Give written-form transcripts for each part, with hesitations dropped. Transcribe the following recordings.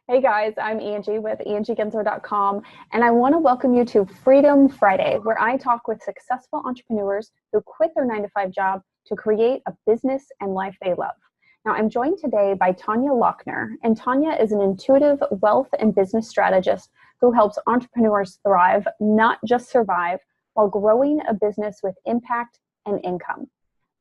Hey guys, I'm Angie with AngieGensler.com, and I want to welcome you to Freedom Friday, where I talk with successful entrepreneurs who quit their 9-to-5 job to create a business and life they love. Now, I'm joined today by Tanya Lochner, and Tanya is an intuitive wealth and business strategist who helps entrepreneurs thrive, not just survive, while growing a business with impact and income.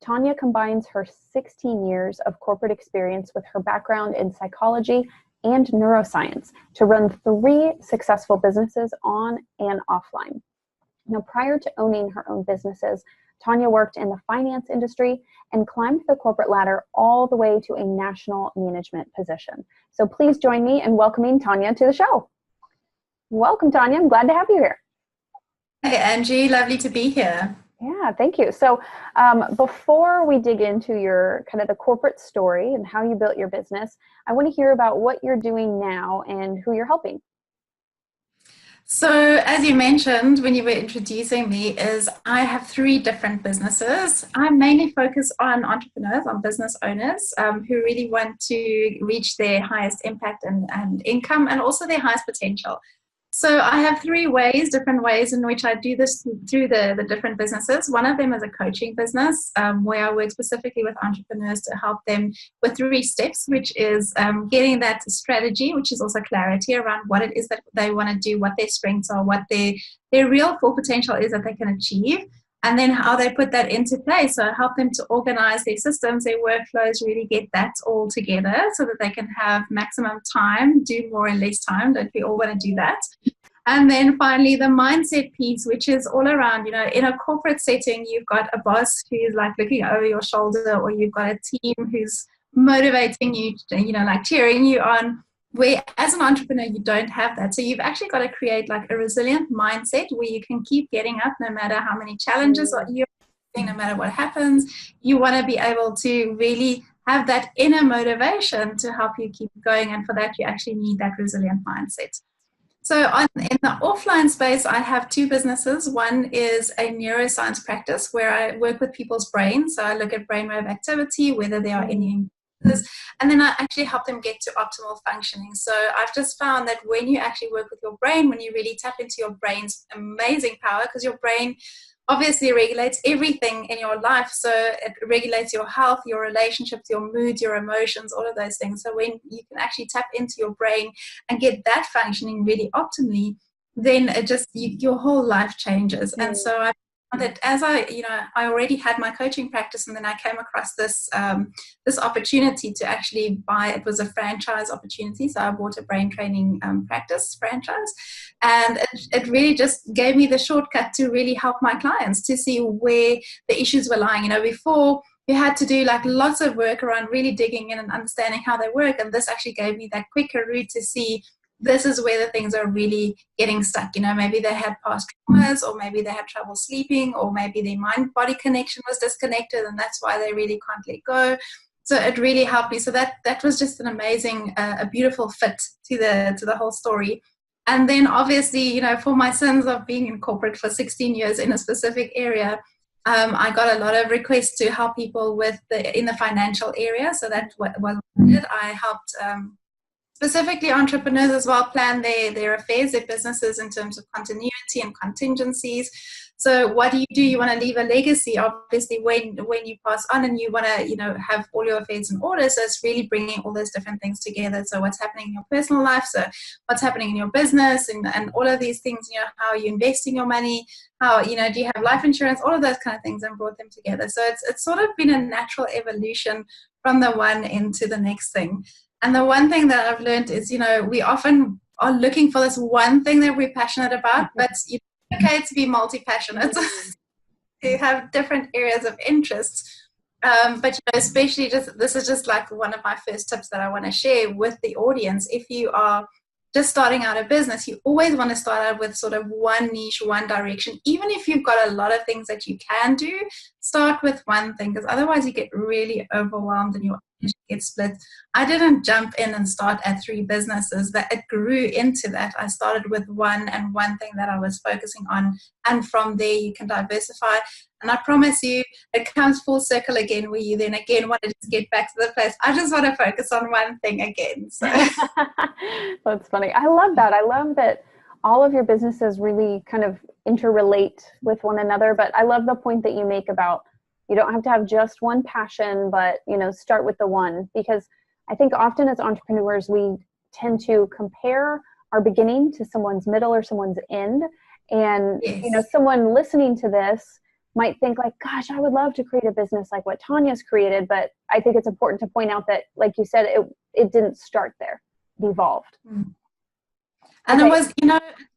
Tanya combines her 16 years of corporate experience with her background in psychology and neuroscience to run 3 successful businesses on and offline. Now, prior to owning her own businesses, Tanya worked in the finance industry and climbed the corporate ladder all the way to a national management position. So please join me in welcoming Tanya to the show. Welcome, Tanya. I'm glad to have you here. Hey, Angie. Lovely to be here. Yeah, thank you. So before we dig into your kind of the corporate story and how you built your business, I want to hear about what you're doing now and who you're helping. So, as you mentioned when you were introducing me, is I have 3 different businesses. I mainly focus on entrepreneurs, on business owners who really want to reach their highest impact and income and also their highest potential. So I have 3 different ways in which I do this through the different businesses. One of them is a coaching business where I work specifically with entrepreneurs to help them with 3 steps, which is getting that strategy, which is also clarity around what it is that they want to do, what their strengths are, what their real full potential is that they can achieve, and then how they put that into place. So I help them to organize their systems, their workflows, really get that all together so that they can have maximum time, do more in less time. Don't we all want to do that? And then finally, the mindset piece, which is all around, in a corporate setting, you've got a boss who's like looking over your shoulder, or you've got a team who's motivating you, like cheering you on. Where as an entrepreneur, you don't have that. So you've actually got to create like a resilient mindset where you can keep getting up no matter how many challenges you're facing, no matter what happens. You want to be able to really have that inner motivation to help you keep going. And for that, you actually need that resilient mindset. So in the offline space, I have 2 businesses. One is a neuroscience practice where I work with people's brains. So I look at brainwave activity, whether there are any and then I actually help them get to optimal functioning. So I've just found that when you actually work with your brain, when you really tap into your brain's amazing power, because your brain obviously regulates everything in your life. So it regulates your health, your relationships, your moods, your emotions, all of those things. So when you can actually tap into your brain and get that functioning really optimally, then it just your whole life changes. And so I that as I already had my coaching practice, and then I came across this opportunity to actually buy. It was a franchise opportunity, so I bought a brain training practice franchise, and it really just gave me the shortcut to really help my clients to see where the issues were lying. Before you had to do like lots of work around really digging in and understanding how they work, and this actually gave me that quicker route to see this is where the things are really getting stuck. Maybe they had past traumas, or maybe they had trouble sleeping, or maybe their mind-body connection was disconnected, and that's why they really can't let go. So it really helped me. So that was just an amazing, a beautiful fit to the whole story. And then obviously, for my sins of being in corporate for 16 years in a specific area, I got a lot of requests to help people in the financial area. So that was what I did. I helped specifically entrepreneurs as well plan their affairs, their businesses in terms of continuity and contingencies. So what do? You want to leave a legacy, obviously, when you pass on, and you want to, have all your affairs in order. So it's really bringing all those different things together. So what's happening in your personal life, so what's happening in your business, and all of these things, how are you investing your money, how, do you have life insurance, all of those kind of things, and brought them together. So it's sort of been a natural evolution from the one into the next thing. And the one thing that I've learned is, we often are looking for this one thing that we're passionate about, but it's okay to be multi-passionate, to have different areas of interest. But especially this is just like one of my first tips that I want to share with the audience. If you are just starting out a business, you always want to start out with sort of one niche, one direction. Even if you've got a lot of things that you can do, start with one thing, because otherwise you get really overwhelmed and your energy gets split. I didn't jump in and start at 3 businesses. That it grew into that. I started with one thing that I was focusing on, and from there you can diversify. And I promise you, it comes full circle again, where you then again want to just get back to the place. I just want to focus on one thing again. So That's funny. I love that. I love that all of your businesses really kind of interrelate with one another. But I love the point that you make about you don't have to have just one passion, but start with the one, because I think often as entrepreneurs, we tend to compare our beginning to someone's middle or someone's end. And, Yes. someone listening to this might think like, gosh, I would love to create a business like what Tanya's created. But I think it's important to point out that, like you said, it didn't start there. It evolved. And Okay.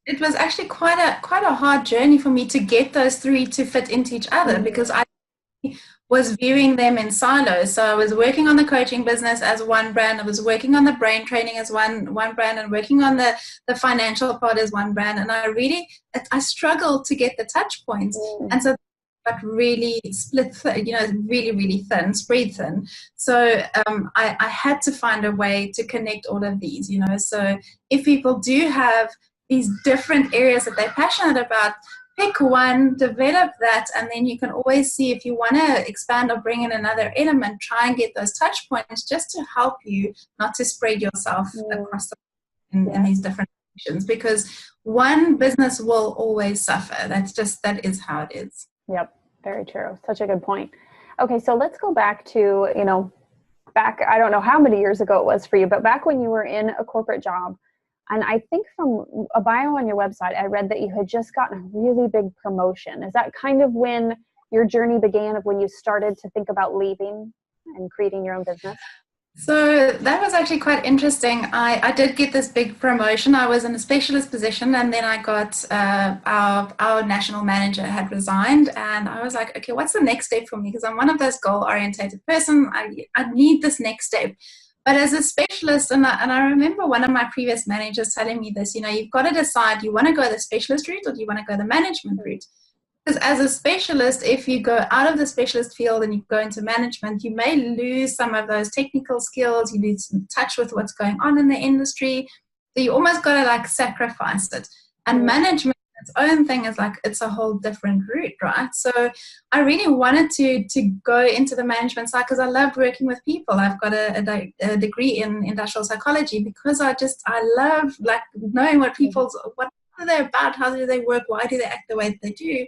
it was actually quite a hard journey for me to get those three to fit into each other, because I was viewing them in silos. So I was working on the coaching business as one brand. I was working on the brain training as one brand, and working on the financial part as one brand. And I struggled to get the touch points. And so but really split, really, really thin, spread thin. So I had to find a way to connect all of these, So if people do have these different areas that they're passionate about, pick one, develop that, and then you can always see if you want to expand or bring in another element, try and get those touch points just to help you not to spread yourself across in these different directions, because one business will always suffer. That is how it is. Yep. Very true. Such a good point. Okay. So let's go back to, back, I don't know how many years ago it was for you, but back when you were in a corporate job. And I think from a bio on your website, I read that you had just gotten a really big promotion. Is that kind of when your journey began, of when you started to think about leaving and creating your own business? So that was actually quite interesting. I did get this big promotion. I was in a specialist position, and then I got our national manager had resigned, and I was like, okay, what's the next step for me? Because I'm one of those goal-orientated person. I need this next step. But as a specialist, and I remember one of my previous managers telling me this, you've got to decide, you want to go the specialist route or do you want to go the management route? Because as a specialist, if you go out of the specialist field and you go into management, you may lose some of those technical skills, you lose touch with what's going on in the industry. So you almost got to sacrifice it. And management, its own thing, is it's a whole different route, right? So I really wanted to go into the management side because I loved working with people. I've got a degree in industrial psychology because I love knowing what are they about, how do they work, why do they act the way that they do.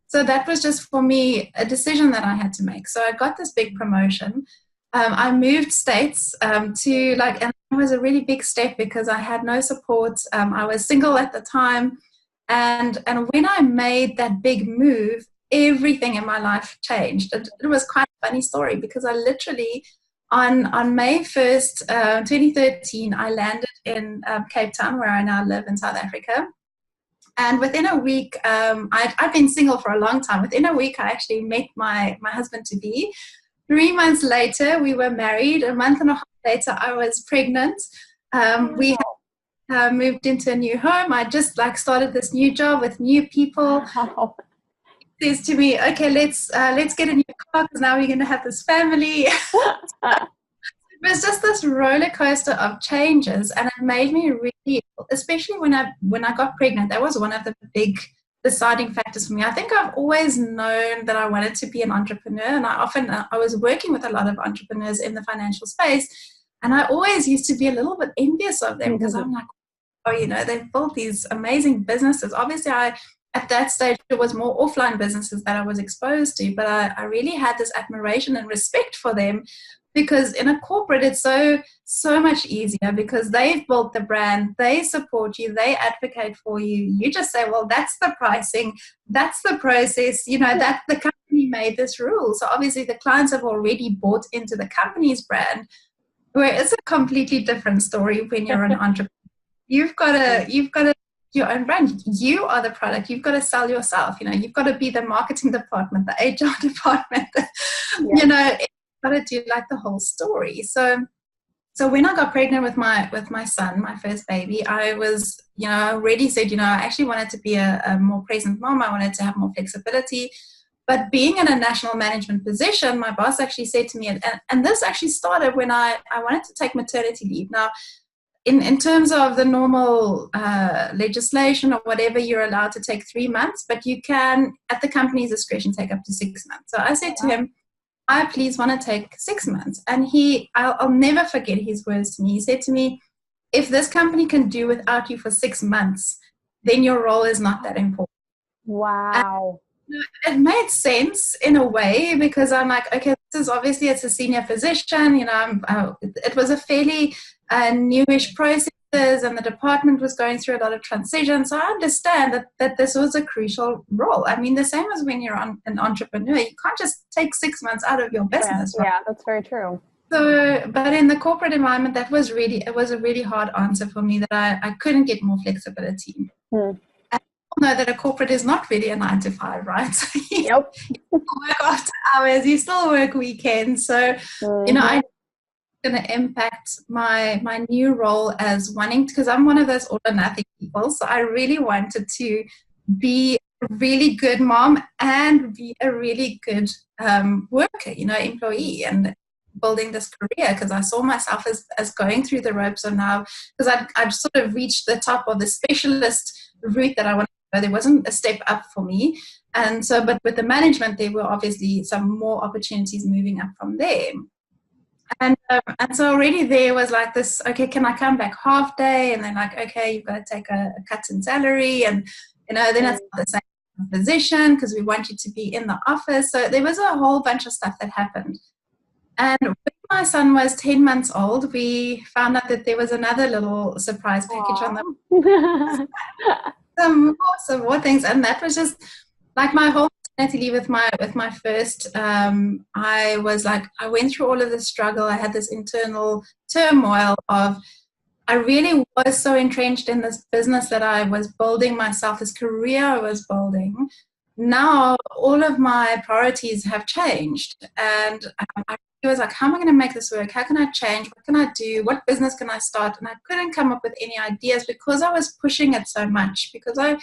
So that was just for me a decision that I had to make. So I got this big promotion. I moved states and it was a really big step because I had no support. I was single at the time. And when I made that big move, everything in my life changed. It was quite a funny story because I literally, on May 1st, 2013, I landed in Cape Town, where I now live in South Africa. And within a week, I'd been single for a long time. Within a week, I actually met my husband-to-be. 3 months later, we were married. A month and a half later, I was pregnant. We moved into a new home. I just started this new job with new people. Wow. He says to me, okay, let's get a new car because now we're going to have this family. It was just this roller coaster of changes, and it made me really, especially when I got pregnant, that was one of the big deciding factors for me. I think I've always known that I wanted to be an entrepreneur, and I was working with a lot of entrepreneurs in the financial space, and I always used to be a little bit envious of them because I'm like, oh, they've built these amazing businesses. Obviously, at that stage, it was more offline businesses that I was exposed to, but I really had this admiration and respect for them. Because in a corporate, it's so much easier because they've built the brand, they support you, they advocate for you. You just say, well, that's the pricing, that's the process, that the company made this rule. So obviously the clients have already bought into the company's brand, where it's a completely different story when you're an entrepreneur. You've got to your own brand. You are the product. You've got to sell yourself. You've got to be the marketing department, the HR department, got to do the whole story. So when I got pregnant with my son, my first baby, I was, already said, I actually wanted to be a more present mom. I wanted to have more flexibility. But being in a national management position, my boss actually said to me, and this actually started when I wanted to take maternity leave. Now, in terms of the normal legislation or whatever, you're allowed to take 3 months, but you can, at the company's discretion, take up to 6 months. So I said to him, I please want to take 6 months. And I'll never forget his words to me. He said to me, if this company can do without you for 6 months, then your role is not that important. Wow. It made sense in a way, because I'm like, okay, this is obviously, it's a senior position, it was a fairly newish processes, and the department was going through a lot of transition. So I understand that this was a crucial role. I mean, the same as when you're an entrepreneur, you can't just take 6 months out of your business. Yeah, that's very true. So, but in the corporate environment, it was a really hard answer for me, that I couldn't get more flexibility. Know that a corporate is not really a 9 to 5, right? So you work after hours, you still work weekends. So, I'm going to impact my new role as wanting, because I'm one of those all or nothing people. So I really wanted to be a really good mom and be a really good worker, employee, and building this career, because I saw myself as going through the ropes. So now, because I'd sort of reached the top of the specialist route that I wanted. There wasn't a step up for me. And so, but with the management, there were obviously some more opportunities moving up from there. And so already there was like this, okay, can I come back half day? And then like, okay, you've got to take a cut in salary. And, then it's not the same position, because we want you to be in the office. So there was a whole bunch of stuff that happened. And when my son was 10 months old, we found out that there was another little surprise package on the some more things, and that was just like my whole maternity leave with my first. I was like, I went through all of this struggle. I had this internal turmoil of, I really was so entrenched in this business that I was building myself, this career I was building. Now all of my priorities have changed, and I was like, how am I going to make this work? How can I change? What can I do? What business can I start? And I couldn't come up with any ideas, because I was pushing it so much, because I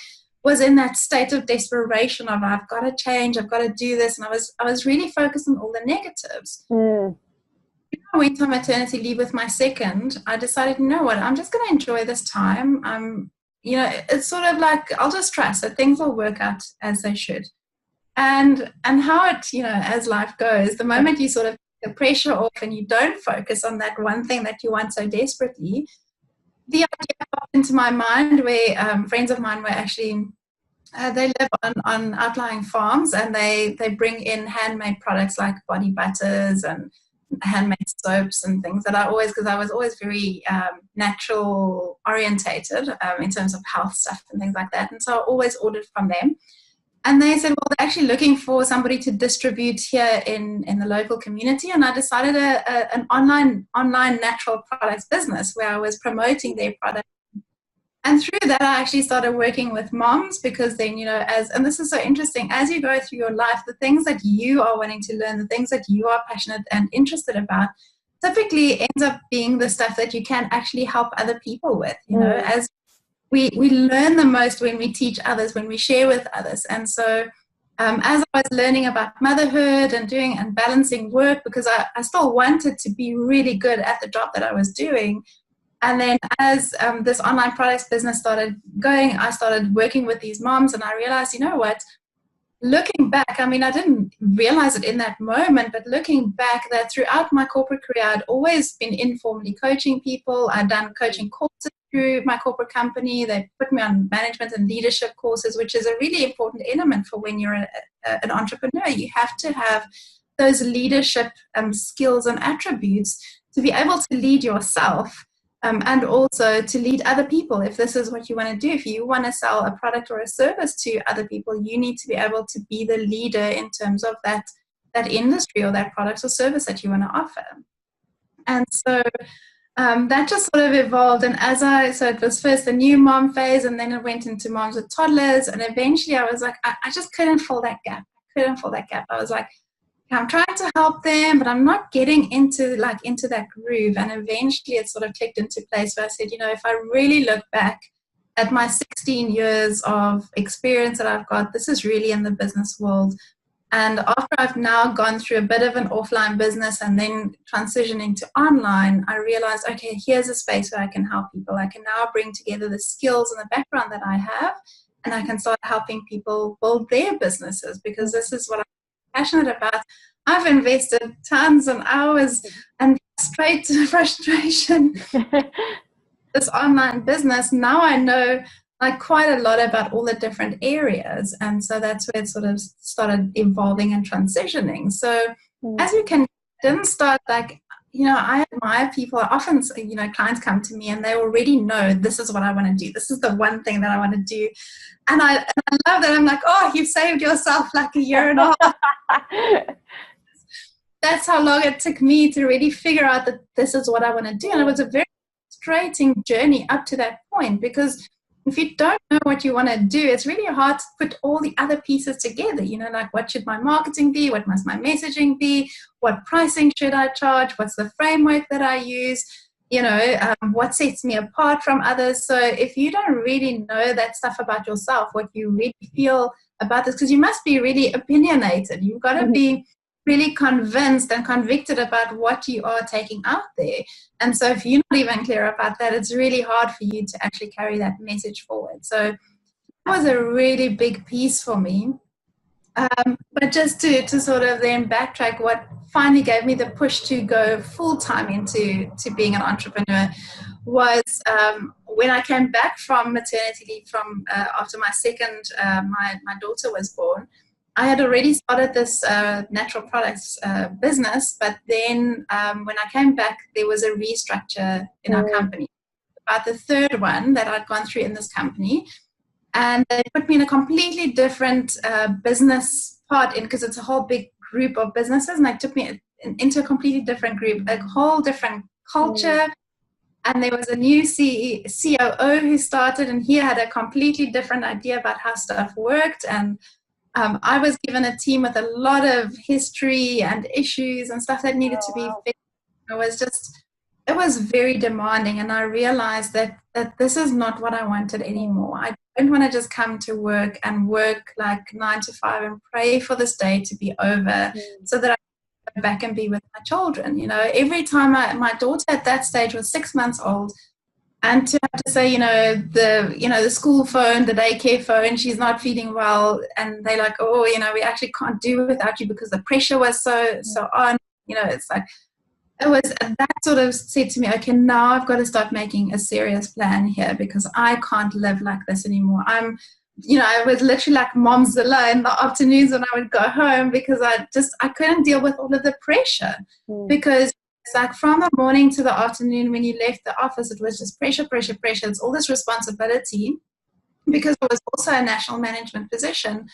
was in that state of desperation of, I've got to change, I've got to do this. And I was really focused on all the negatives. When I went on maternity leave with my second, I decided, you know what, I'm just going to enjoy this time. It's sort of like, I'll just trust that things will work out as they should. And how it, as life goes, the moment you sort of the pressure off and you don't focus on that one thing that you want so desperately, the idea popped into my mind where friends of mine were actually, they live on outlying farms, and they bring in handmade products like body butters and handmade soaps and things that because I was always very natural orientated in terms of health stuff and things like that. And so I always ordered from them. And they said, well, they're actually looking for somebody to distribute here in the local community. And I decided an online natural products business where I was promoting their product. And through that, I actually started working with moms, because then, and this is so interesting, as you go through your life, the things that you are wanting to learn, the things that you are passionate and interested about, typically ends up being the stuff that you can actually help other people with, as we learn the most when we teach others, when we share with others. And so as I was learning about motherhood and doing and balancing work, because I still wanted to be really good at the job that I was doing. And then as this online products business started going, I started working with these moms, and I realized, you know what, looking back, I mean, I didn't realize it in that moment, but looking back, that throughout my corporate career, I'd always been informally coaching people. I'd done coaching courses through my corporate company. They put me on management and leadership courses, which is a really important element for when you're an entrepreneur. You have to have those leadership skills and attributes to be able to lead yourself. And also to lead other people. If this is what you want to do, if you want to sell a product or a service to other people, you need to be able to be the leader in terms of that industry or that product or service that you want to offer. And so that just sort of evolved. And so it was first the new mom phase, and then it went into moms with toddlers. And eventually I was like, I just couldn't fill that gap. I was like, I'm trying to help them, but I'm not getting into that groove. And eventually it sort of clicked into place where I said, if I really look back at my 16 years of experience that I've got, this is really in the business world. And after I've now gone through a bit of an offline business and then transitioning to online, I realized, okay, here's a space where I can help people. I can now bring together the skills and the background that I have, and I can start helping people build their businesses, because this is what I'm passionate about. I've invested tons of hours and straight to frustration this online business, now I know like quite a lot about all the different areas. And so that's where it sort of started evolving and transitioning. So as you can, didn't start like, I admire people. Often, clients come to me and they already know this is what I want to do. This is the one thing that I want to do. And I love that. I'm like, oh, you've saved yourself like a year and a half. That's how long it took me to really figure out that this is what I want to do. And it was a very frustrating journey up to that point, because if you don't know what you want to do, it's really hard to put all the other pieces together. Like, what should my marketing be? What must my messaging be? What pricing should I charge? What's the framework that I use? What sets me apart from others? So if you don't really know that stuff about yourself, what you really feel about this, because you must be really opinionated. You've got to be really convinced and convicted about what you are taking out there. And so if you're not even clear about that, it's really hard for you to actually carry that message forward. So that was a really big piece for me. But just to sort of then backtrack, what finally gave me the push to go full-time into being an entrepreneur was when I came back from maternity leave from after my second, my daughter was born. I had already started this natural products business, but then when I came back, there was a restructure in our company. About the third one that I'd gone through in this company, and they put me in a completely different business part in, because it's a whole big group of businesses, and they took me into a completely different group, a whole different culture. And there was a new COO who started, and he had a completely different idea about how stuff worked. And I was given a team with a lot of history and issues and stuff that needed to be fixed. It was very demanding, and I realized that this is not what I wanted anymore. I don't want to just come to work and work like 9 to 5 and pray for this day to be over so that I can go back and be with my children. Every time my daughter at that stage was 6 months old, and to have to say, the school phone, the daycare phone, she's not feeling well, and they're like, oh, we actually can't do without you because the pressure was so on. It's like, that sort of said to me, okay, now I've got to start making a serious plan here, because I can't live like this anymore. I was literally like Momzilla in the afternoons when I would go home, because I couldn't deal with all of the pressure, because it's like from the morning to the afternoon when you left the office, it was just pressure. It's all this responsibility, because it was also a national management position.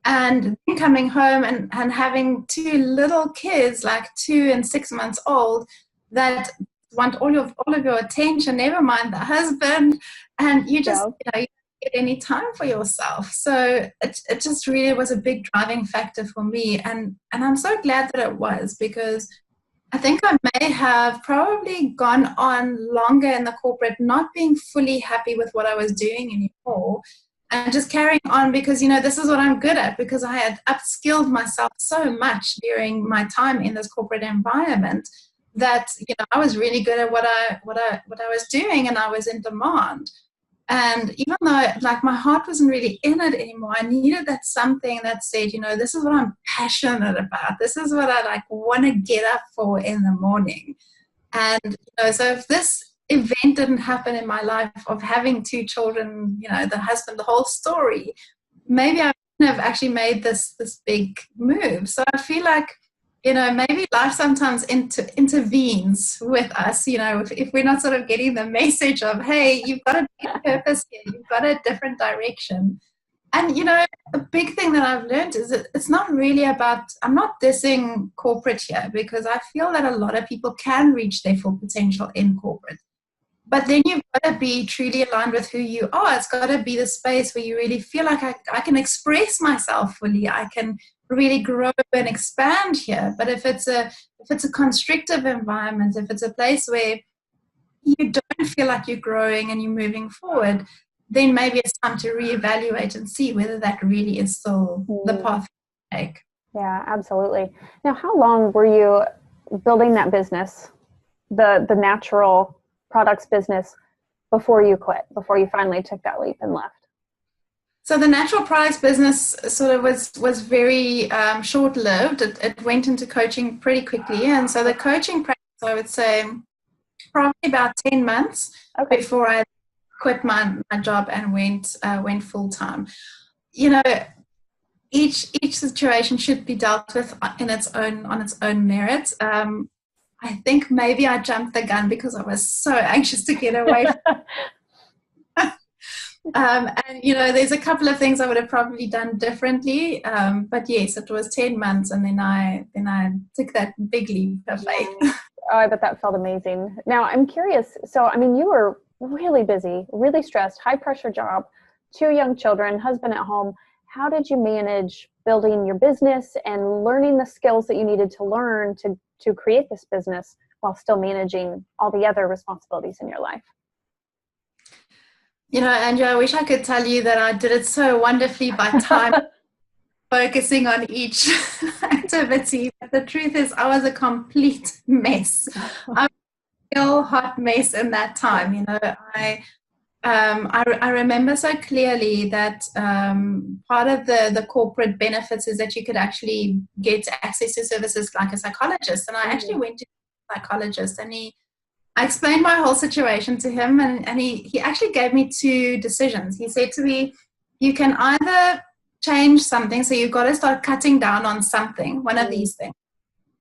And then coming home and having 2 little kids, like 2 and 6 months old, that want all of your attention, never mind the husband, and you just you don't get any time for yourself. So it just really was a big driving factor for me, and I'm so glad that it was, because I think I may have probably gone on longer in the corporate, not being fully happy with what I was doing anymore, and just carrying on because, this is what I'm good at, because I had upskilled myself so much during my time in this corporate environment that, I was really good at what I was doing, and I was in demand. And even though like my heart wasn't really in it anymore, I needed that something that said, this is what I'm passionate about. This is what I want to get up for in the morning. And, so if this event didn't happen in my life of having 2 children, the husband, the whole story, maybe I wouldn't have actually made this big move. So I feel like, maybe life sometimes intervenes with us, if we're not sort of getting the message of, hey, you've got a big purpose here, you've got a different direction. And, a big thing that I've learned is that it's not really about, I'm not dissing corporate here, because I feel that a lot of people can reach their full potential in corporate. But then you've got to be truly aligned with who you are. It's got to be the space where you really feel like I can express myself fully. I can really grow and expand here. But if it's a constrictive environment, if it's a place where you don't feel like you're growing and you're moving forward, then maybe it's time to reevaluate and see whether that really is still the path to take. Yeah, absolutely. Now, how long were you building that business, the natural products business, before you quit, before you finally took that leap and left? So the natural products business sort of was very short-lived. It went into coaching pretty quickly. And so the coaching practice, I would say, probably about 10 months Okay. before I quit my job and went full time. You know, each situation should be dealt with on its own merit. I think maybe I jumped the gun because I was so anxious to get away. And there's a couple of things I would have probably done differently. But yes, it was 10 months, and then I took that big leap of faith. Oh, I bet that felt amazing. Now, I'm curious. So, I mean, you were really busy, really stressed, high pressure job, 2 young children, husband at home. How did you manage building your business and learning the skills that you needed to learn to create this business while still managing all the other responsibilities in your life? Angie, I wish I could tell you that I did it so wonderfully by time focusing on each activity. But the truth is, I was a complete mess. I was a real hot mess in that time. I remember so clearly that part of the corporate benefits is that you could actually get access to services like a psychologist. And I actually went to a psychologist, and I explained my whole situation to him, and he actually gave me 2 decisions. He said to me, you can either change something, so you've got to start cutting down on something, one of these things.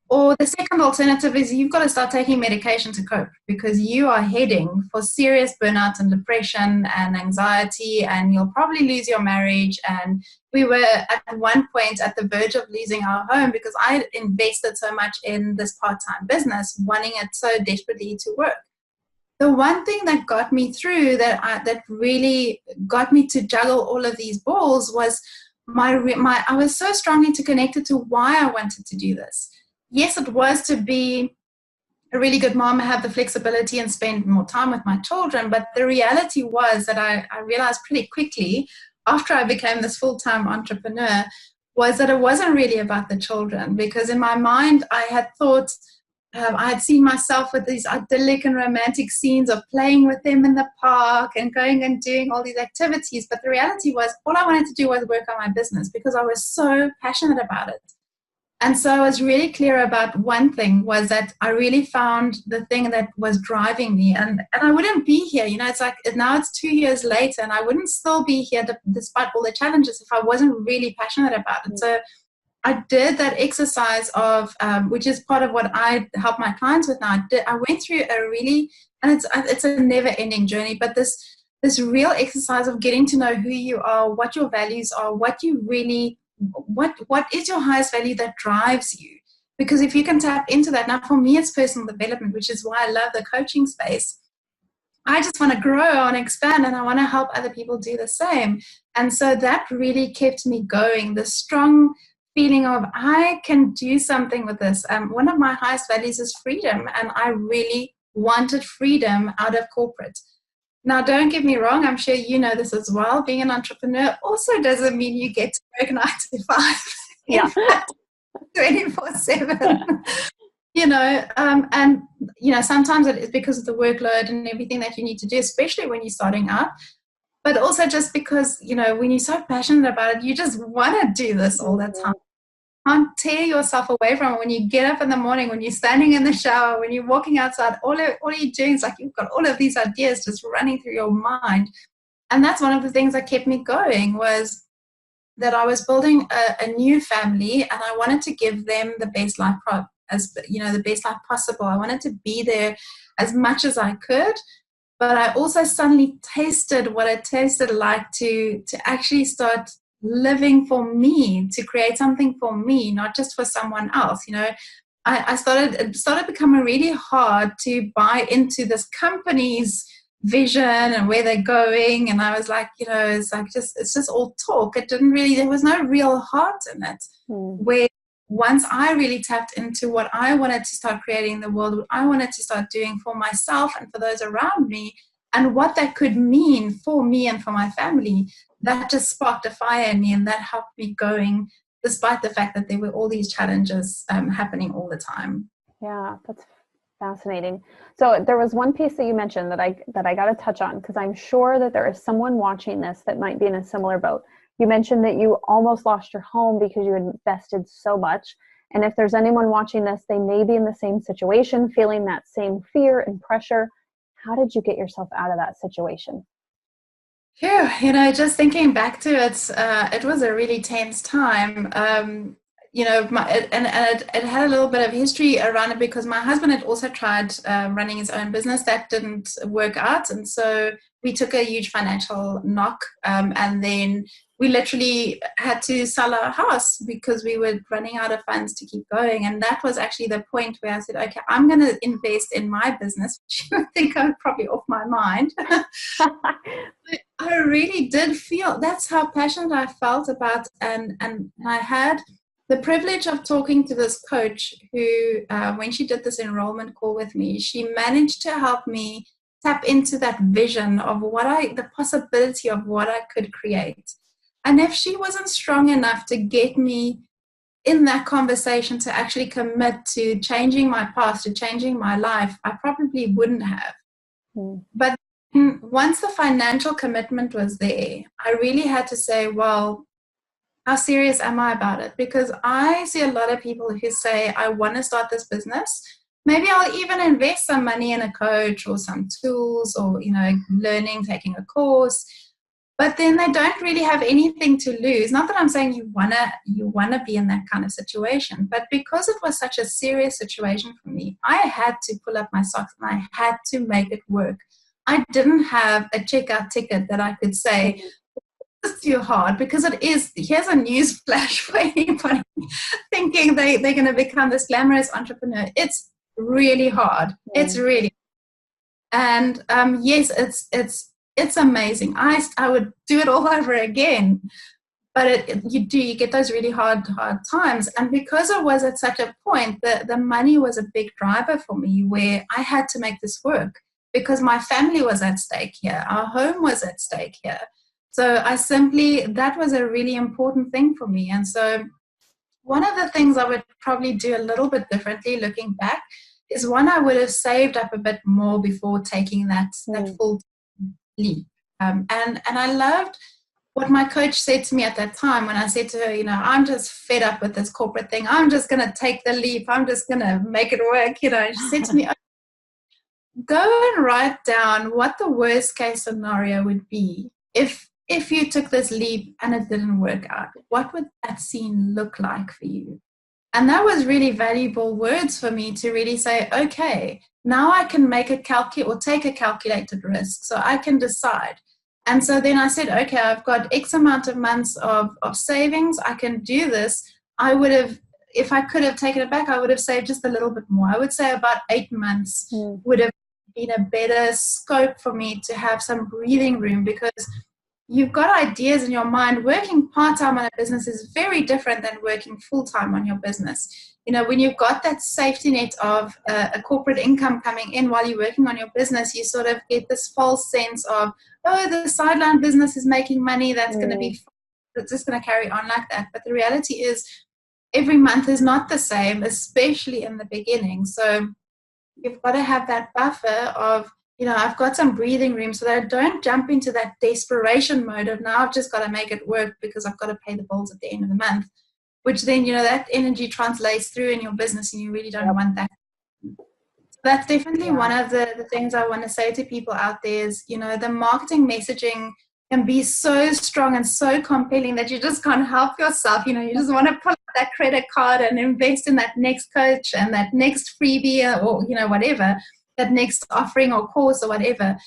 Or the second alternative is you've got to start taking medication to cope, because you are heading for serious burnout and depression and anxiety, and you'll probably lose your marriage. And we were at one point at the verge of losing our home because I had invested so much in this part-time business, wanting it so desperately to work. The one thing that got me through, that really got me to juggle all of these balls, was I was so strongly connected to why I wanted to do this. Yes, it was to be a really good mom, have the flexibility and spend more time with my children. But the reality was that I realized pretty quickly after I became this full-time entrepreneur was that it wasn't really about the children, because in my mind I had thought, I had seen myself with these idyllic and romantic scenes of playing with them in the park and going and doing all these activities. But the reality was all I wanted to do was work on my business because I was so passionate about it. And so I was really clear about one thing, was that I really found the thing that was driving me. And I wouldn't be here. It's like now it's 2 years later, and I wouldn't still be here despite all the challenges if I wasn't really passionate about it. So I did that exercise of, which is part of what I help my clients with now. I went through a really, and it's a never-ending journey, but this real exercise of getting to know who you are, what your values are, what is your highest value that drives you. Because if you can tap into that, now for me it's personal development, which is why I love the coaching space. I just want to grow and expand, and I want to help other people do the same. And so that really kept me going, the strong feeling of I can do something with this. One of my highest values is freedom, and I really wanted freedom out of corporate. Now, don't get me wrong, I'm sure you know this as well. Being an entrepreneur also doesn't mean you get to work 9 to 5. Yeah. 24/7. And sometimes it is because of the workload and everything that you need to do, especially when you're starting up. But also just because, when you're so passionate about it, you just want to do this all the time. You can't tear yourself away from it. When you get up in the morning, when you're standing in the shower, when you're walking outside, all you're doing is like you've got all of these ideas just running through your mind. And that's one of the things that kept me going, was that I was building a new family, and I wanted to give them the best life the best life possible. I wanted to be there as much as I could. But I also suddenly tasted what it tasted like to actually start living for me, to create something for me, not just for someone else. It started becoming really hard to buy into this company's vision and where they're going. And I was like, it's just all talk. There was no real heart in it. Where once I really tapped into what I wanted to start creating in the world, what I wanted to start doing for myself and for those around me, and what that could mean for me and for my family, that just sparked a fire in me, and that helped me going despite the fact that there were all these challenges happening all the time. Yeah, that's fascinating. So there was one piece that you mentioned that I got to touch on, because I'm sure that there is someone watching this that might be in a similar boat. You mentioned that you almost lost your home because you invested so much. And if there's anyone watching this, they may be in the same situation, feeling that same fear and pressure. How did you get yourself out of that situation? Yeah, just thinking back to it, it was a really tense time. It had a little bit of history around it because my husband had also tried running his own business. That didn't work out. And so we took a huge financial knock. And then we literally had to sell our house because we were running out of funds to keep going. And that was actually the point where I said, okay, I'm going to invest in my business, which I think I'm probably off my mind. I really did feel that's how passionate I felt about, and I had the privilege of talking to this coach who, when she did this enrollment call with me, she managed to help me tap into that vision of the possibility of what I could create. And if she wasn't strong enough to get me in that conversation to actually commit to changing my past, to changing my life, I probably wouldn't have. But once the financial commitment was there, I really had to say, well, how serious am I about it? Because I see a lot of people who say, I want to start this business. Maybe I'll even invest some money in a coach or some tools or, learning, taking a course. But then they don't really have anything to lose. Not that I'm saying you wanna be in that kind of situation, but because it was such a serious situation for me, I had to pull up my socks and I had to make it work. I didn't have a checkout ticket that I could say, it's too hard, because it is. Here's a news flash for anybody thinking they're going to become this glamorous entrepreneur. It's really hard. It's really, and yes, it's amazing. I would do it all over again, but you get those really hard times. And because it was at such a point, the money was a big driver for me, where I had to make this work because my family was at stake here. Our home was at stake here. So that was a really important thing for me. And so one of the things I would probably do a little bit differently looking back is I would have saved up a bit more before taking that full leap. And I loved what my coach said to me at that time when I said to her, I'm just fed up with this corporate thing. I'm just going to take the leap. I'm just going to make it work. She said to me, go and write down what the worst case scenario would be if you took this leap and it didn't work out. What would that scene look like for you? And that was really valuable words for me to really say, okay, now I can make take a calculated risk, so I can decide. And so then I said, okay, I've got X amount of months of savings. I can do this. If I could have taken it back, I would have saved just a little bit more. I would say about 8 months would have been a better scope for me to have some breathing room, because you've got ideas in your mind. Working part-time on a business is very different than working full-time on your business. When you've got that safety net of a corporate income coming in while you're working on your business, you sort of get this false sense of, oh, the sideline business is making money. That's going to be fun. It's just going to carry on like that. But the reality is every month is not the same, especially in the beginning. So you've got to have that buffer of, I've got some breathing room so that I don't jump into that desperation mode of now I've just got to make it work because I've got to pay the bills at the end of the month, which then, that energy translates through in your business and you really don't want that. So that's definitely one of the things I want to say to people out there is, the marketing messaging can be so strong and so compelling that you just can't help yourself. You just want to pull out that credit card and invest in that next coach and that next freebie or, whatever, that next offering or course or whatever,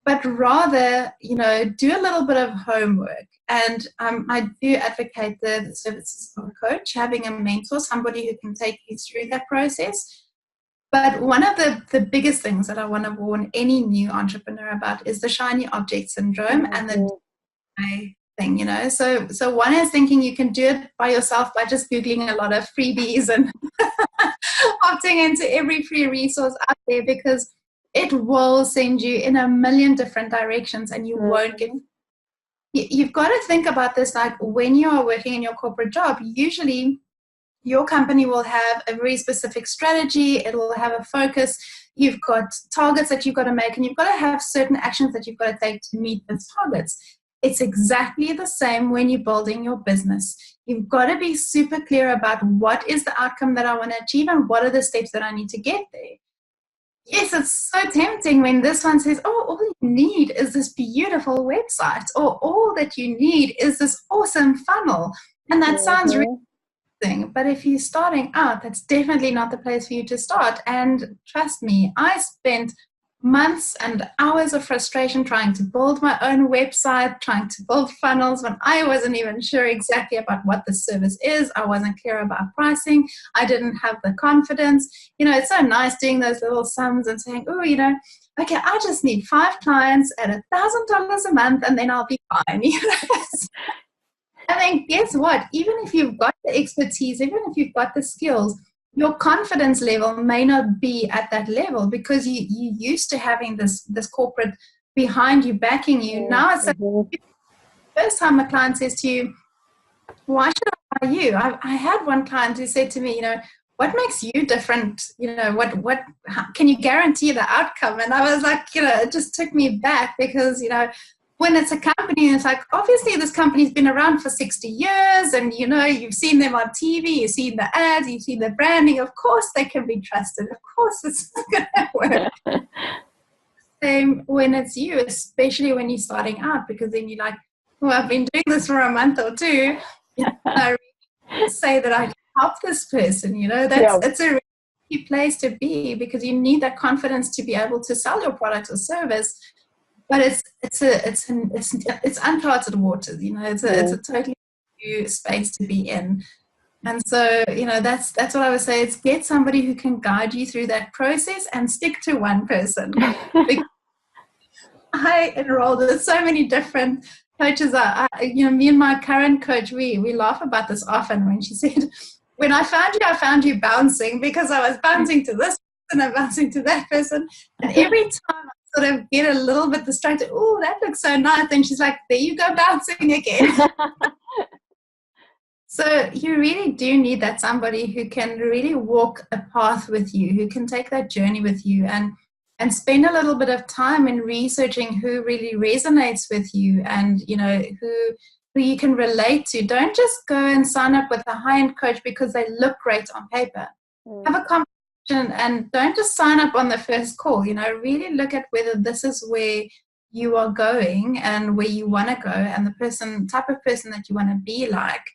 but rather, do a little bit of homework. And I do advocate the services of a coach, having a mentor, somebody who can take you through that process. But one of the biggest things that I want to warn any new entrepreneur about is the shiny object syndrome and the thing, So one is thinking you can do it by yourself by just Googling a lot of freebies and opting into every free resource out there, because it will send you in a million different directions and you won't get. You've got to think about this, like when you are working in your corporate job, usually your company will have a very specific strategy. It will have a focus. You've got targets that you've got to make, and you've got to have certain actions that you've got to take to meet those targets. It's exactly the same when you're building your business. You've got to be super clear about what is the outcome that I want to achieve and what are the steps that I need to get there. Yes, it's so tempting when this one says, oh, all you need is this beautiful website, or all that you need is this awesome funnel. And that sounds really interesting, but if you're starting out, that's definitely not the place for you to start. And trust me, I spent months and hours of frustration trying to build my own website, trying to build funnels when I wasn't even sure exactly about what the service is. I wasn't clear about pricing. I didn't have the confidence. It's so nice doing those little sums and saying, oh, okay, I just need 5 clients at $1,000 a month and then I'll be fine. And then guess what? Even if you've got the expertise, even if you've got the skills, your confidence level may not be at that level because you're used to having this corporate behind you, backing you. Now it's like the first time a client says to you, why should I buy you? I had one client who said to me, what makes you different? How can you guarantee the outcome? And I was like, it just took me back because, when it's a company, it's like, obviously this company's been around for 60 years and, you've seen them on TV, you've seen the ads, you've seen the branding. Of course they can be trusted. Of course it's going to work. Same when it's you, especially when you're starting out, because then you're like, well, I've been doing this for a month or two. I really say that I can help this person, it's a really place to be because you need that confidence to be able to sell your product or service. But it's uncharted waters, it's a totally new space to be in. And so, that's what I would say is get somebody who can guide you through that process and stick to one person. I enrolled with so many different coaches. Me and my current coach, we laugh about this often when she said, when I found you bouncing because I was bouncing to this person and bouncing to that person. And every time sort of get a little bit distracted. Oh, that looks so nice. And she's like, there you go, bouncing again. So you really do need that somebody who can really walk a path with you, who can take that journey with you and spend a little bit of time in researching who really resonates with you and, who you can relate to. Don't just go and sign up with a high-end coach because they look great on paper. Have a conversation. And don't just sign up on the first call, really look at whether this is where you are going and where you want to go and the type of person that you want to be like,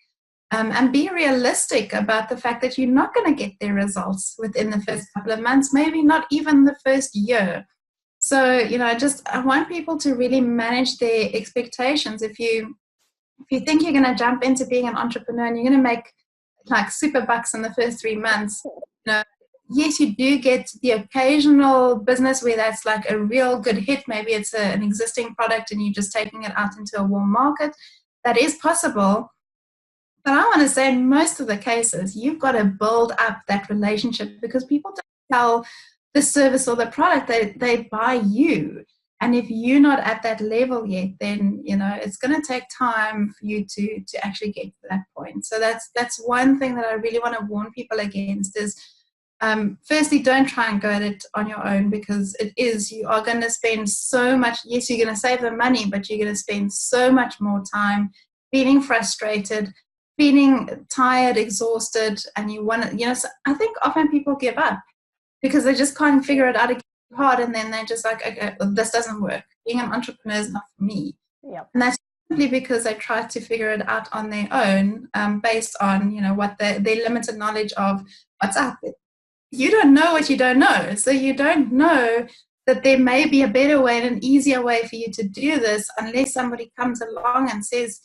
and be realistic about the fact that you're not going to get their results within the first couple of months, maybe not even the first year. So, I want people to really manage their expectations. If you think you're going to jump into being an entrepreneur and you're going to make like super bucks in the first 3 months, yes, you do get the occasional business where that's like a real good hit. Maybe it's an existing product and you're just taking it out into a warm market. That is possible. But I want to say in most of the cases, you've got to build up that relationship because people don't sell the service or the product, they buy you. And if you're not at that level yet, then, it's going to take time for you to actually get to that point. So that's one thing that I really want to warn people against is, firstly, don't try and go at it on your own because you are going to spend so much. Yes, you're going to save the money, but you're going to spend so much more time feeling frustrated, feeling tired, exhausted, and you want to, so I think often people give up because they just can't figure it out again hard, and then they're just like, okay, well, this doesn't work. Being an entrepreneur is not for me. Yep. And that's simply because they try to figure it out on their own, based on, what their limited knowledge of what's out there. You don't know what you don't know. So you don't know that there may be a better way and an easier way for you to do this unless somebody comes along and says,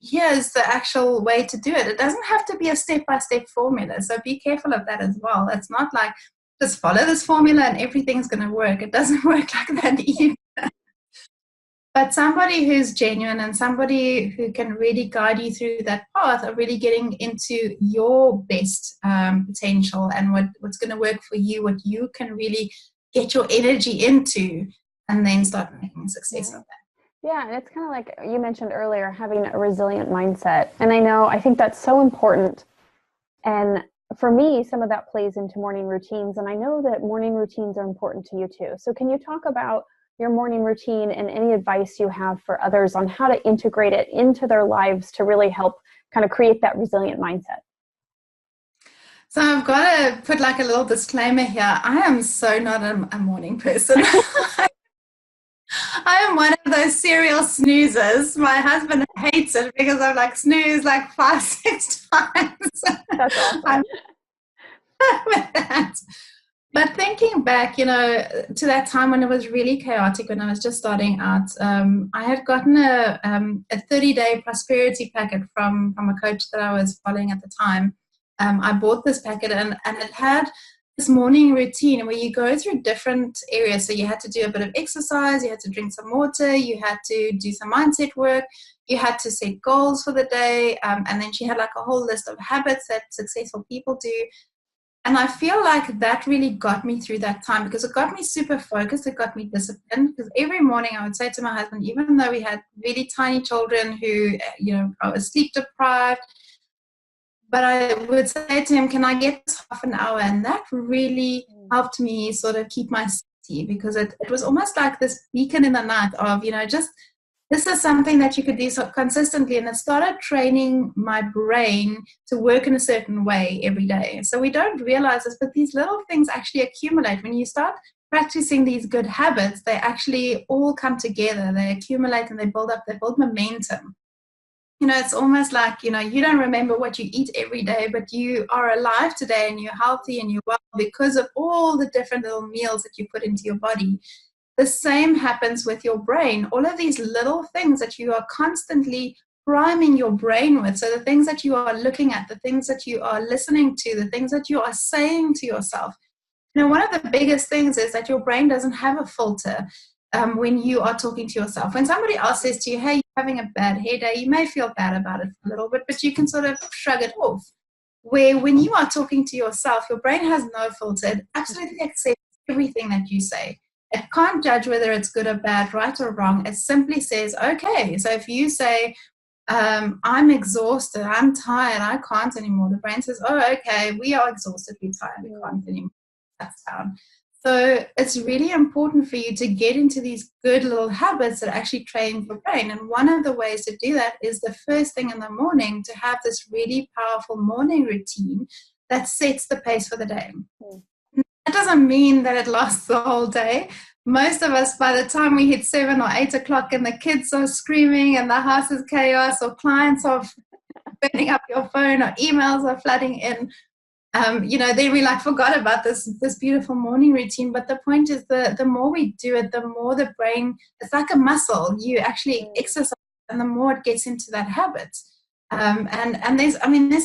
here's the actual way to do it. It doesn't have to be a step-by-step formula. So be careful of that as well. It's not like just follow this formula and everything's going to work. It doesn't work like that either. But somebody who's genuine and somebody who can really guide you through that path of really getting into your best potential and what's going to work for you, what you can really get your energy into, and then start making success of that. Yeah, and it's kind of like you mentioned earlier, having a resilient mindset. And I think that's so important. And for me, some of that plays into morning routines. And I know that morning routines are important to you too. So can you talk about your morning routine and any advice you have for others on how to integrate it into their lives to really help kind of create that resilient mindset. So I've got to put like a little disclaimer here. I am so not a morning person. I am one of those serial snoozers. My husband hates it because I'm like snooze like 5-6 times. That's awesome. With that. But thinking back, to that time when it was really chaotic, when I was just starting out, I had gotten a 30-day prosperity packet from a coach that I was following at the time. I bought this packet and it had this morning routine where you go through different areas. So you had to do a bit of exercise, you had to drink some water, you had to do some mindset work, you had to set goals for the day, and then she had like a whole list of habits that successful people do. And I feel like that really got me through that time because it got me super focused, it got me disciplined, because every morning I would say to my husband, even though we had really tiny children who, I was sleep deprived, but I would say to him, can I get this half an hour? And that really helped me sort of keep my sanity, because it was almost like this beacon in the night of, just this is something that you could do so consistently. And it started training my brain to work in a certain way every day. So we don't realize this, but these little things actually accumulate. When you start practicing these good habits, they actually all come together. They accumulate and they build up, they build momentum. It's almost like, you don't remember what you eat every day, but you are alive today and you're healthy and you're well because of all the different little meals that you put into your body. The same happens with your brain. All of these little things that you are constantly priming your brain with. So the things that you are looking at, the things that you are listening to, the things that you are saying to yourself. One of the biggest things is that your brain doesn't have a filter. When you are talking to yourself. When somebody else says to you, hey, you're having a bad hair day, you may feel bad about it a little bit, but you can sort of shrug it off. Where when you are talking to yourself, your brain has no filter. It absolutely accepts everything that you say. It can't judge whether it's good or bad, right or wrong. It simply says, okay. So if you say, I'm exhausted, I'm tired, I can't anymore, the brain says, oh, okay, we are exhausted, we're tired, we can't anymore. That's down. So it's really important for you to get into these good little habits that actually train your brain. And one of the ways to do that is the first thing in the morning to have this really powerful morning routine that sets the pace for the day. That doesn't mean that it lasts the whole day. Most of us, by the time we hit 7 or 8 o'clock and the kids are screaming and the house is chaos or clients are burning up your phone or emails are flooding in, then we forgot about this beautiful morning routine. But the point is the more we do it, the more the brain, it's like a muscle. You actually exercise and the more it gets into that habit. And there's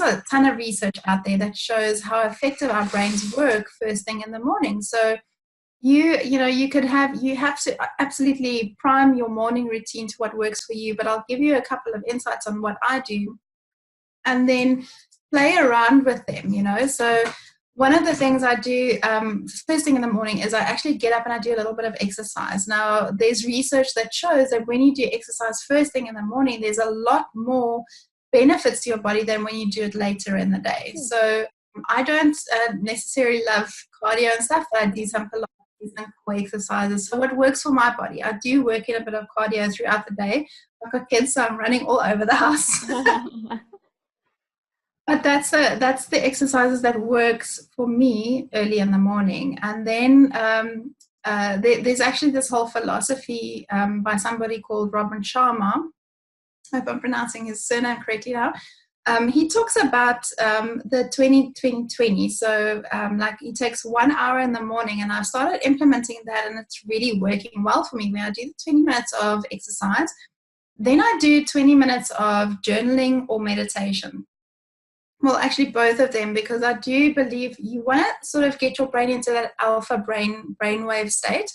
a ton of research out there that shows how effective our brains work first thing in the morning. So you have to absolutely prime your morning routine to what works for you. But I'll give you a couple of insights on what I do, and then play around with them, So one of the things I do first thing in the morning is I actually get up and I do a little bit of exercise. Now, there's research that shows that when you do exercise first thing in the morning, there's a lot more benefits to your body than when you do it later in the day. So I don't necessarily love cardio and stuff, but I do some Pilates and core exercises. So what works for my body? I do work in a bit of cardio throughout the day. I've got kids, so I'm running all over the house. But that's the exercises that works for me early in the morning. And then there's actually this whole philosophy by somebody called Robin Sharma. I hope I'm pronouncing his surname correctly now. He talks about the 20-20-20. So he takes 1 hour in the morning, and I've started implementing that, and it's really working well for me. When I do the 20 minutes of exercise, then I do 20 minutes of journaling or meditation. Well, actually both of them, because I do believe you want to sort of get your brain into that alpha brainwave state,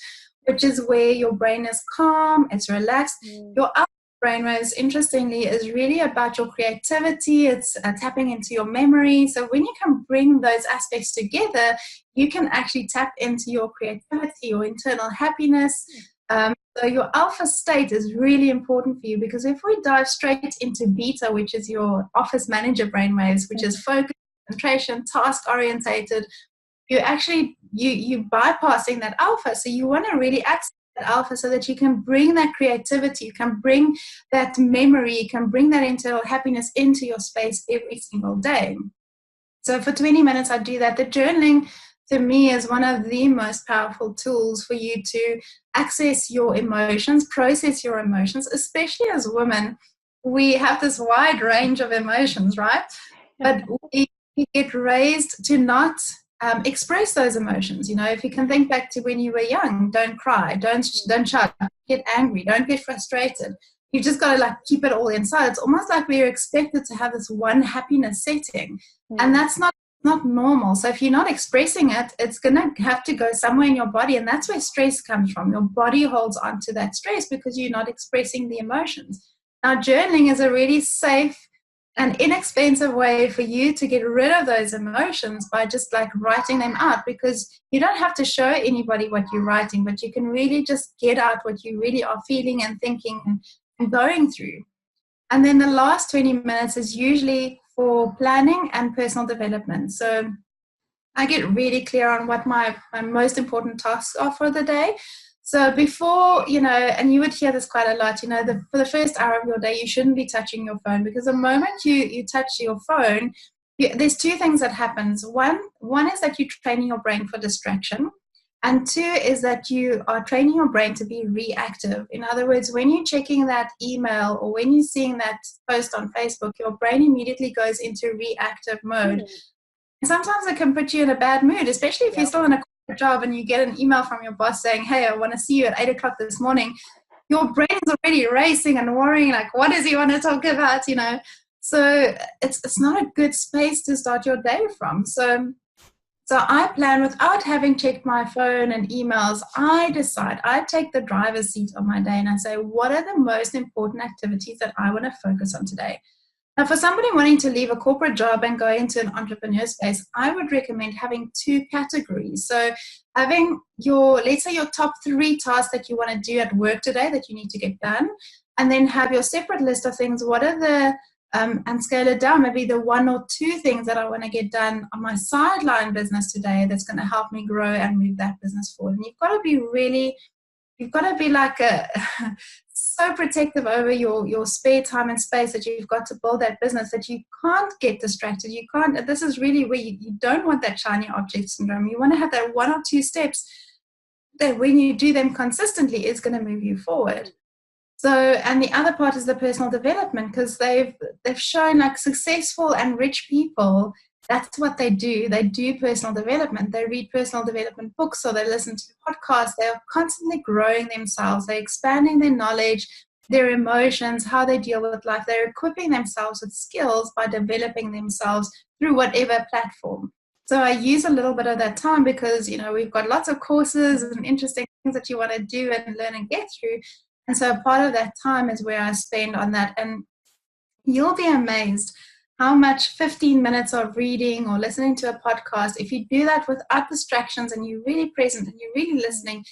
which is where your brain is calm, it's relaxed. Your alpha brainwaves, interestingly, is really about your creativity. It's tapping into your memory. So when you can bring those aspects together, you can actually tap into your creativity, your internal happiness. So your alpha state is really important for you, because if we dive straight into beta, which is your office manager brainwaves, which is focus, concentration, task orientated, you bypassing that alpha. So you want to really access alpha so that you can bring that creativity, you can bring that memory, you can bring that internal happiness into your space every single day. So for 20 minutes, I do that. The journaling, to me, is one of the most powerful tools for you to access your emotions, process your emotions, especially as women. We have this wide range of emotions, right? But we get raised to not express those emotions. You know, if you can think back to when you were young, don't cry, don't shout, don't get angry, don't get frustrated. You just got to like keep it all inside. It's almost like we're expected to have this one happiness setting, and that's not normal. So if you're not expressing it, it's going to have to go somewhere in your body, and that's where stress comes from. Your body holds on to that stress because you're not expressing the emotions. Now, journaling is a really safe and inexpensive way for you to get rid of those emotions by just like writing them out, because you don't have to show anybody what you're writing, but you can really just get out what you really are feeling and thinking and going through. And then the last 20 minutes is usually for planning and personal development. So I get really clear on what my most important tasks are for the day. So before, you know, and you would hear this quite a lot, you know, for the first hour of your day, you shouldn't be touching your phone, because the moment you touch your phone, there's two things that happens. One is that you're training your brain for distraction. And two is that you are training your brain to be reactive. In other words, when you're checking that email or when you're seeing that post on Facebook, your brain immediately goes into reactive mode. And sometimes it can put you in a bad mood, especially if you're still in a corporate job and you get an email from your boss saying, hey, I want to see you at 8 o'clock this morning. Your brain is already racing and worrying, like, what does he want to talk about, you know? So it's not a good space to start your day from. So I plan without having checked my phone and emails. I take the driver's seat of my day and I say, what are the most important activities that I want to focus on today? Now, for somebody wanting to leave a corporate job and go into an entrepreneur space, I would recommend having two categories. So having let's say your top 3 tasks that you want to do at work today that you need to get done, and then have your separate list of things. What are the and scale it down, maybe the 1 or 2 things that I want to get done on my sideline business today that's going to help me grow and move that business forward. And you've got to be like so protective over your spare time and space that you've got to build that business that you can't get distracted. You can't, this is really where you don't want that shiny object syndrome. You want to have that 1 or 2 steps that when you do them consistently is going to move you forward. So, and the other part is the personal development, because they've shown like successful and rich people, that's what they do. They do personal development. They read personal development books, or they listen to podcasts. They are constantly growing themselves. They're expanding their knowledge, their emotions, how they deal with life. They're equipping themselves with skills by developing themselves through whatever platform. So I use a little bit of that time because, you know, we've got lots of courses and interesting things that you want to do and learn and get through. And so part of that time is where I spend on that. And you'll be amazed how much 15 minutes of reading or listening to a podcast, if you do that without distractions and you're really present and you're really listening,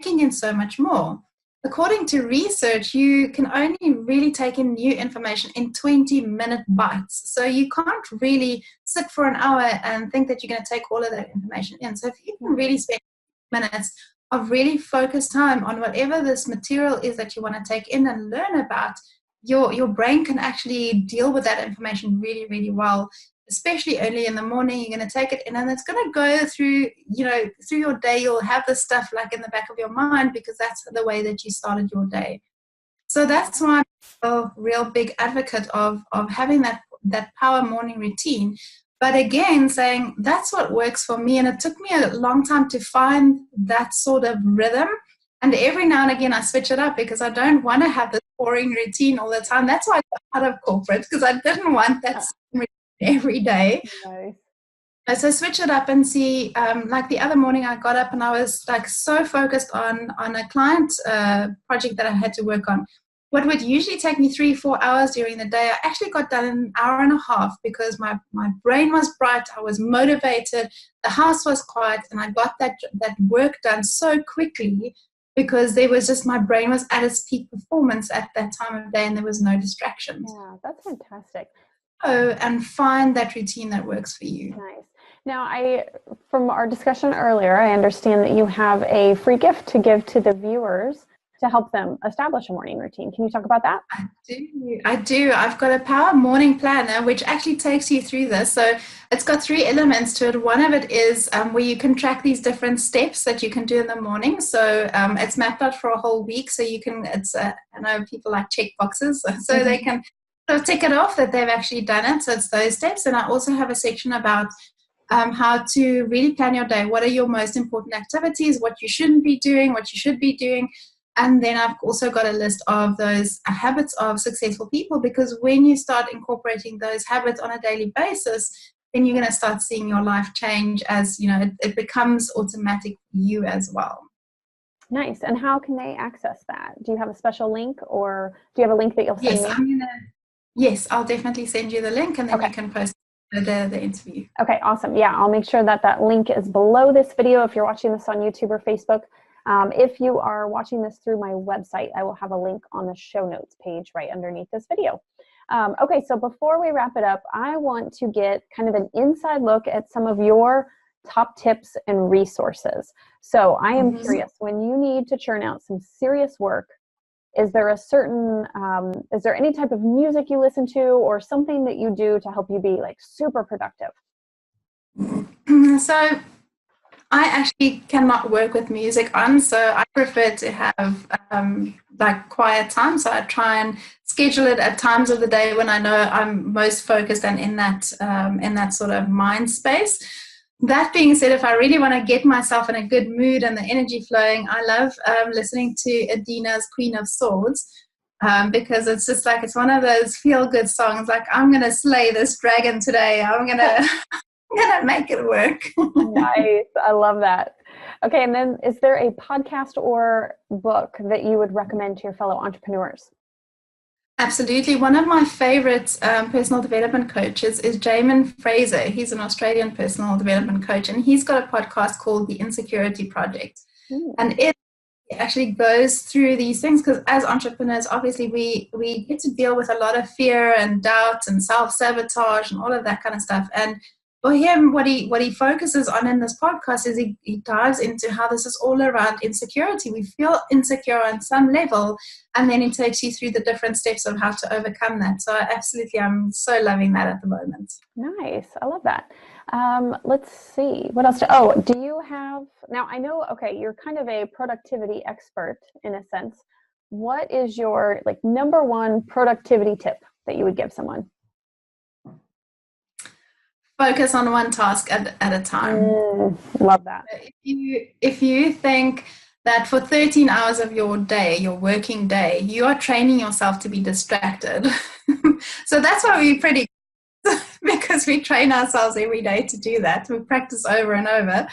taking in so much more. According to research, you can only really take in new information in 20-minute bites. So you can't really sit for an hour and think that you're going to take all of that information in. So if you can really spend minutes of really focused time on whatever this material is that you want to take in and learn about, your brain can actually deal with that information really, really well, especially early in the morning. You're going to take it in and it's going to go through, you know, through your day. You'll have this stuff like in the back of your mind because that's the way that you started your day. So that's why I'm a real big advocate of having that power morning routine. But again, saying that's what works for me. And it took me a long time to find that sort of rhythm. And every now and again, I switch it up because I don't want to have this boring routine all the time. That's why I got out of corporate, because I didn't want that routine every day. Nice. So switch it up and see, like the other morning I got up and I was like so focused on a client project that I had to work on. What would usually take me 3-4 hours during the day, I actually got done in an hour and a half because my brain was bright, I was motivated, the house was quiet, and I got that work done so quickly because there was just, my brain was at its peak performance at that time of day and there was no distractions. Yeah, that's fantastic. And find that routine that works for you. Nice. Now, from our discussion earlier, I understand that you have a free gift to give to the viewers to help them establish a morning routine. Can you talk about that? I do. I've got a power morning planner, which actually takes you through this. So it's got 3 elements to it. One of it is where you can track these different steps that you can do in the morning. So it's mapped out for a whole week. So you can, I know people like check boxes, so they can sort of tick it off that they've actually done it. So it's those steps. And I also have a section about how to really plan your day. What are your most important activities, what you shouldn't be doing, what you should be doing. And then I've also got a list of those habits of successful people, because when you start incorporating those habits on a daily basis, then you're going to start seeing your life change as, it becomes automatic for you as well. Nice. And how can they access that? Do you have a special link, or do you have a link that you'll send me? Yes, I'll definitely send you the link, and then you can post the interview. Okay, awesome. Yeah, I'll make sure that link is below this video if you're watching this on YouTube or Facebook. If you are watching this through my website, I will have a link on the show notes page right underneath this video. Okay, so before we wrap it up, I want to get kind of an inside look at some of your top tips and resources. So I am curious, when you need to churn out some serious work, is there any type of music you listen to, or something that you do to help you be like super productive? So I actually cannot work with music on, so I prefer to have like quiet time. So I try and schedule it at times of the day when I know I'm most focused and in that sort of mind space. That being said, if I really want to get myself in a good mood and the energy flowing, I love listening to Adina's Queen of Swords, because it's just like, it's one of those feel-good songs. Like, I'm going to slay this dragon today. I'm going to make it work. Nice. I love that. Okay. And then is there a podcast or book that you would recommend to your fellow entrepreneurs? Absolutely. One of my favorite personal development coaches is Jamin Fraser. He's an Australian personal development coach, and he's got a podcast called The Insecurity Project. And it actually goes through these things, because as entrepreneurs, obviously we get to deal with a lot of fear and doubt and self-sabotage and all of that kind of stuff. And for him, what he focuses on in this podcast is he dives into how this is all around insecurity. We feel insecure on some level, and then he takes you through the different steps of how to overcome that. So absolutely, I'm so loving that at the moment. Nice. I love that. Let's see. What else? Do you have, now I know, okay, you're kind of a productivity expert in a sense. What is your number one productivity tip that you would give someone? Focus on one task at a time. Love that. If you think that for 13 hours of your day, your working day, you are training yourself to be distracted. So that's why we're pretty good, because we train ourselves every day to do that. We practice over and over.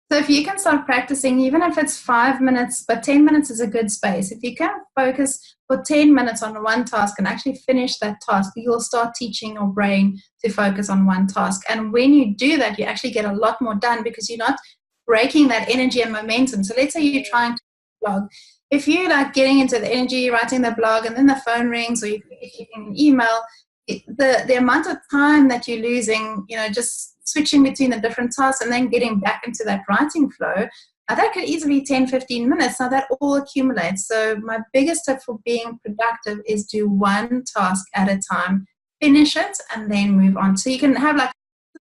So if you can start practicing, even if it's 5 minutes, but 10 minutes is a good space. If you can focus for 10 minutes on one task and actually finish that task, you'll start teaching your brain to focus on one task. And when you do that, you actually get a lot more done, because you're not breaking that energy and momentum. So let's say you're trying to blog. If you like getting into the energy, writing the blog, and then the phone rings, or you're getting an email, the amount of time that you're losing, just switching between the different tasks and then getting back into that writing flow, that could easily be 10, 15 minutes. Now that all accumulates. So my biggest tip for being productive is do one task at a time, finish it, and then move on. So you can have like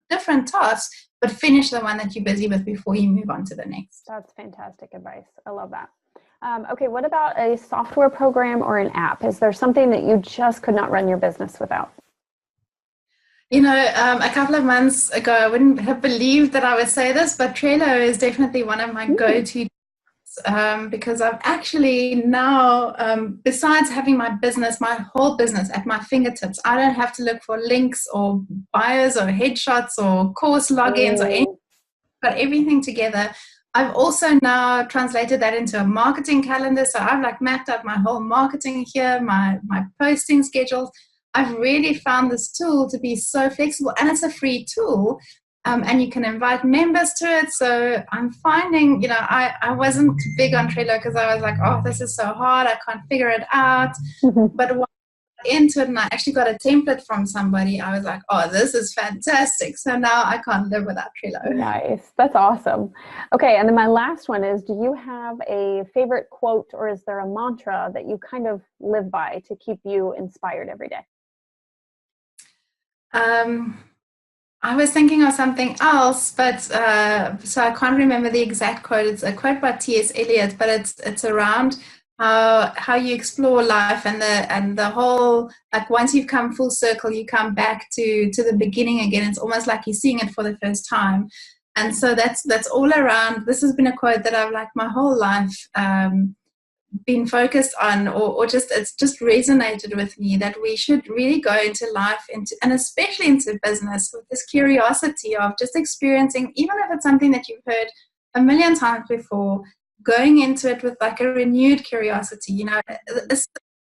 different tasks, but finish the one that you're busy with before you move on to the next. That's fantastic advice. I love that. Okay, what about a software program or an app? Is there something that you just could not run your business without? A couple of months ago, I wouldn't have believed that I would say this, but Trello is definitely one of my go-to, because I'm actually now, besides having my whole business at my fingertips, I don't have to look for links or bios or headshots or course logins or anything. Got everything together. I've also now translated that into a marketing calendar. So I've mapped out my whole marketing here, my posting schedules. I've really found this tool to be so flexible, and it's a free tool, and you can invite members to it. So I'm finding, I wasn't big on Trello because I was like, oh, this is so hard. I can't figure it out. But what into it and I actually got a template from somebody, I was like, oh, this is fantastic. So now I can't live without Trello. Nice. That's awesome. Okay. And then my last one is, do you have a favorite quote, or is there a mantra that you kind of live by to keep you inspired every day? I was thinking of something else, but so I can't remember the exact quote. It's a quote by T.S. Eliot, but it's around how you explore life and the whole, like, once you've come full circle, you come back to the beginning again. It's almost like you're seeing it for the first time. And so that's all around. This has been a quote that I've liked my whole life. Been focused on, or just it's just resonated with me, that we should really go into life, and especially into business, with this curiosity of just experiencing, even if it's something that you've heard a million times before, going into it with like a renewed curiosity. You know, a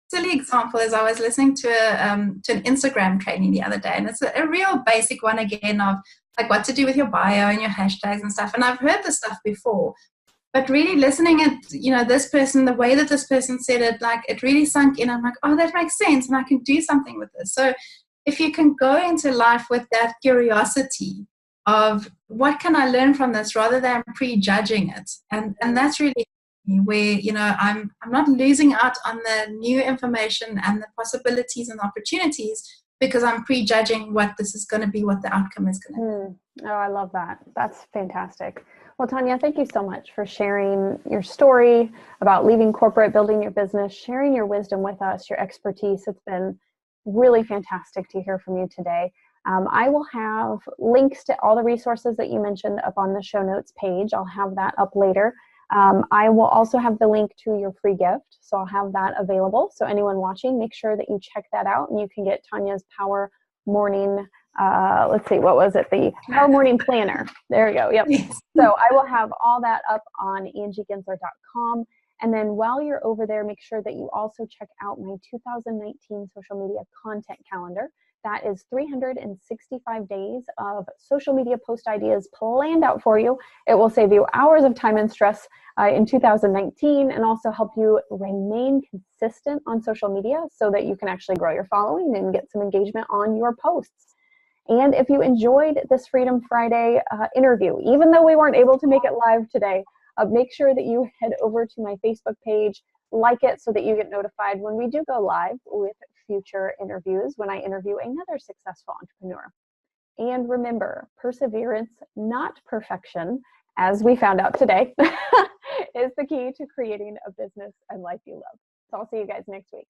silly example is I was listening to an Instagram training the other day, and it's a real basic one again, of like what to do with your bio and your hashtags and stuff. And I've heard this stuff before, but really listening at, you know, this person, the way that this person said it, like it really sunk in. I'm like, oh, that makes sense, and I can do something with this. So if you can go into life with that curiosity of what can I learn from this, rather than prejudging it, and that's really where, you know, I'm not losing out on the new information and the possibilities and opportunities because I'm prejudging what this is going to be, what the outcome is going to be. Oh, I love that. That's fantastic. Well, Tanya, thank you so much for sharing your story about leaving corporate, building your business, sharing your wisdom with us, your expertise. It's been really fantastic to hear from you today. I will have links to all the resources that you mentioned up on the show notes page. I'll have that up later. I will also have the link to your free gift, so I'll have that available. So anyone watching, make sure that you check that out, and you can get Tanya's Power Morning, let's see, what was it? The Power Morning Planner. There we go. Yep. Yes. So I will have all that up on angiegensler.com. And then while you're over there, make sure that you also check out my 2019 social media content calendar. That is 365 days of social media post ideas planned out for you. It will save you hours of time and stress in 2019, and also help you remain consistent on social media so that you can actually grow your following and get some engagement on your posts. And if you enjoyed this Freedom Friday interview, even though we weren't able to make it live today, make sure that you head over to my Facebook page, like it, so that you get notified when we do go live with future interviews, when I interview another successful entrepreneur. And remember, perseverance, not perfection, as we found out today, is the key to creating a business and life you love. So I'll see you guys next week.